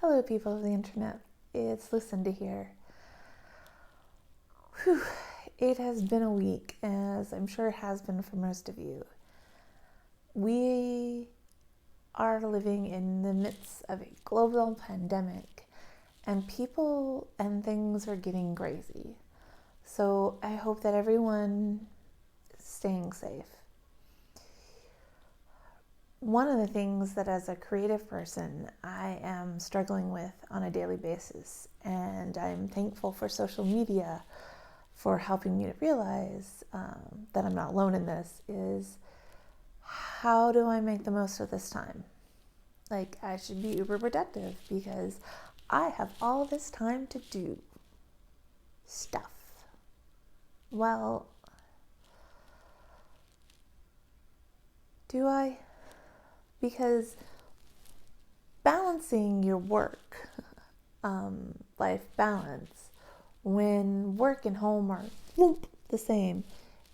Hello, people of the internet. It's Lucinda here. Whew. It has been a week, as I'm sure it has been for most of you. We are living in the midst of a global pandemic, and people and things are getting crazy. So I hope that everyone is staying safe. One of the things that as a creative person I am struggling with on a daily basis, and I'm thankful for social media for helping me to realize that I'm not alone in this, is how do I make the most of this time? Like, I should be uber productive because I have all this time to do stuff. Well, do I? Because balancing your work, life balance, when work and home are the same,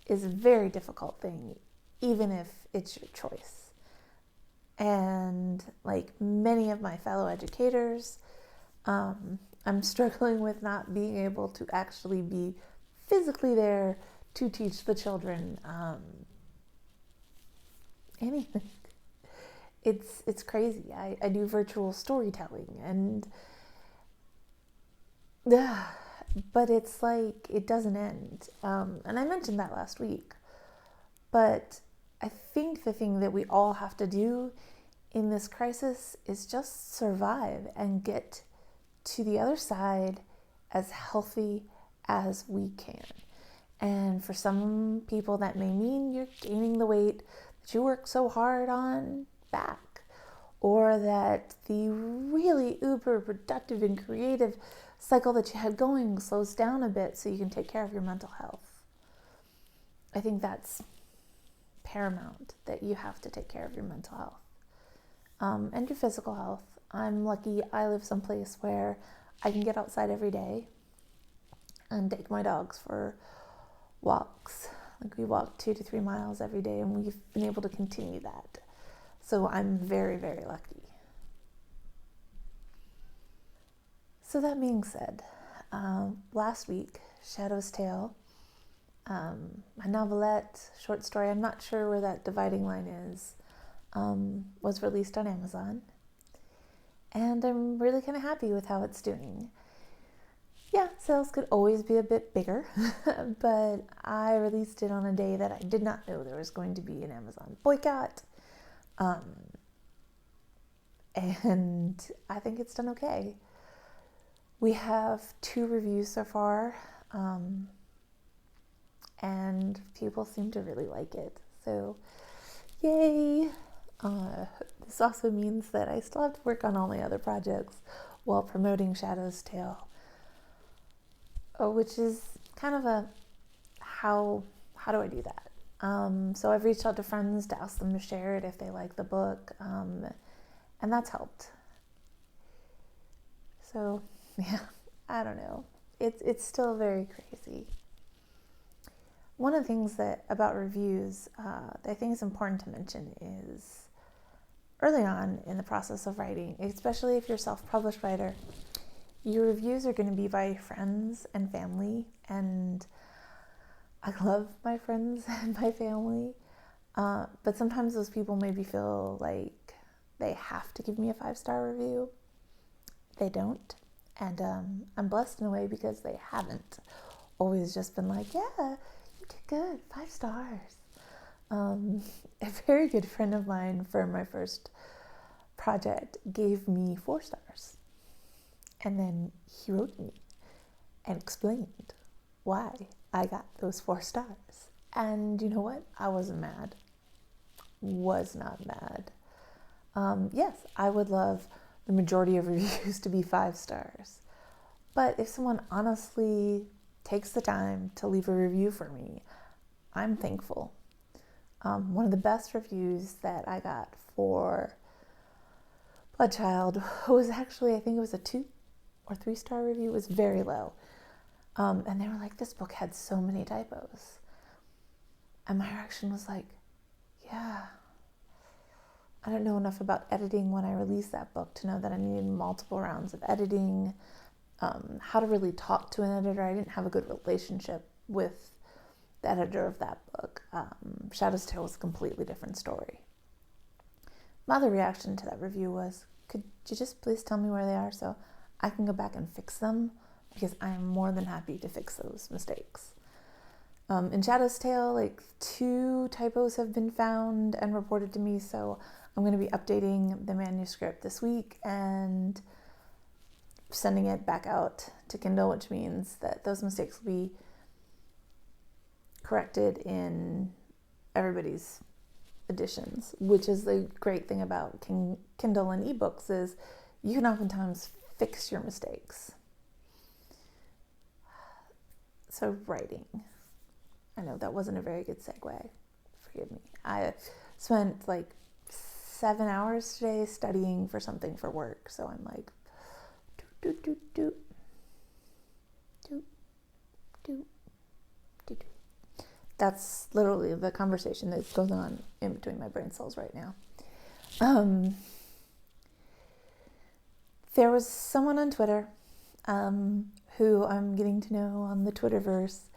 is a very difficult thing, even if it's your choice. And like many of my fellow educators, I'm struggling with not being able to actually be physically there to teach the children anything. It's crazy. I do virtual storytelling, and but it's like it doesn't end. And I mentioned that last week. But I think the thing that we all have to do in this crisis is just survive and get to the other side as healthy as we can. And for some people, that may mean you're gaining the weight that you worked so hard on back, or that the really uber productive and creative cycle that you had going slows down a bit so you can take care of your mental health. I think that's paramount, that you have to take care of your mental health and your physical health. I'm lucky I live someplace where I can get outside every day and take my dogs for walks. Like, we walk 2 to 3 miles every day, and we've been able to continue that. So I'm very, very lucky. So that being said, last week, Shadow's Tale, a novelette, short story, I'm not sure where that dividing line is, was released on Amazon. And I'm really kind of happy with how it's doing. Yeah, sales could always be a bit bigger, but I released it on a day that I did not know there was going to be an Amazon boycott. And I think it's done okay. We have 2 reviews so far, and people seem to really like it. So, yay! This also means that I still have to work on all my other projects while promoting Shadow's Tale, which is kind of a how do I do that? So I've reached out to friends to ask them to share it if they like the book, and that's helped. So yeah, I don't know. It's still very crazy. One of the things that about reviews that I think is important to mention is early on in the process of writing, especially if you're a self-published writer, your reviews are going to be by friends and family, and I love my friends and my family, but sometimes those people maybe feel like they have to give me a 5-star review. They don't, and I'm blessed in a way because they haven't always just been like, yeah, you did good, 5 stars. A very good friend of mine for my first project gave me 4 stars. And then he wrote me and explained why I got those 4 stars. And you know what? I wasn't mad. Was not mad. Yes, I would love the majority of reviews to be 5 stars. But if someone honestly takes the time to leave a review for me, I'm thankful. One of the best reviews that I got for Bloodchild was actually, I think it was a 2 or 3-star review. It was very low. And they were like, this book had so many typos. And my reaction was like, yeah, I don't know enough about editing when I released that book to know that I needed multiple rounds of editing, how to really talk to an editor. I didn't have a good relationship with the editor of that book. Shadow's Tale was a completely different story. My other reaction to that review was, could you just please tell me where they are so I can go back and fix them? Because I am more than happy to fix those mistakes. In Shadow's Tale, like 2 typos have been found and reported to me, so I'm going to be updating the manuscript this week and sending it back out to Kindle, which means that those mistakes will be corrected in everybody's editions, which is the great thing about Kindle and ebooks is you can oftentimes fix your mistakes. So writing. I know that wasn't a very good segue. Forgive me. I spent like 7 hours today studying for something for work. So I'm like, do. That's literally the conversation that's going on in between my brain cells right now. There was someone on Twitter who I'm getting to know on the Twitterverse.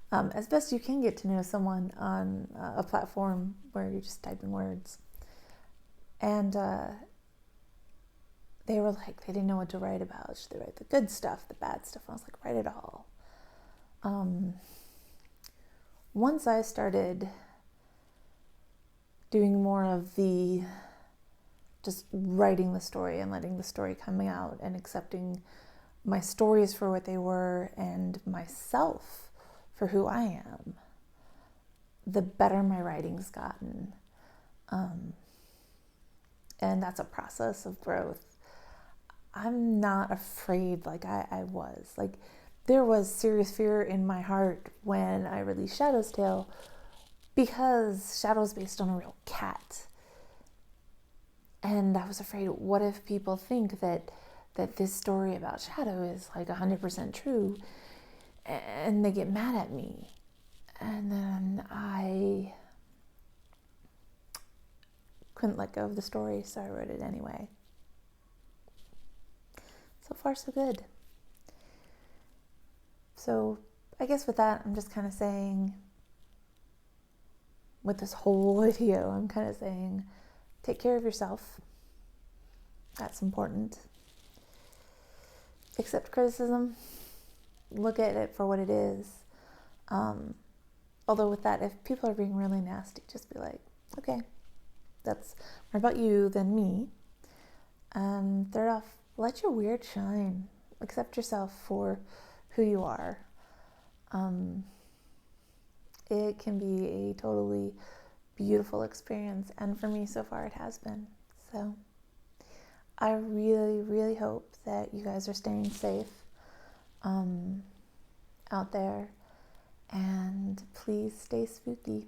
As best you can get to know someone on a platform where you're just typing words. And they were like, they didn't know what to write about. Should they write the good stuff, the bad stuff? And I was like, write it all. Once I started doing more of the just writing the story and letting the story come out and accepting my stories for what they were and myself for who I am, the better my writing's gotten. And that's a process of growth. I'm not afraid like I was. Like, there was serious fear in my heart when I released Shadow's Tale because Shadow's based on a real cat. And I was afraid, what if people think that this story about Shadow is like 100% true and they get mad at me? And then I couldn't let go of the story, so I wrote it anyway. So far, so good. So I guess with that, I'm just kind of saying, with this whole video, I'm kind of saying, take care of yourself. That's important. Accept criticism. Look at it for what it is. Although with that, if people are being really nasty, just be like, okay, that's more about you than me. And third off, let your weird shine. Accept yourself for who you are. It can be a totally beautiful experience, and for me so far it has been. So I really, really hope that you guys are staying safe out there, and please stay spooky.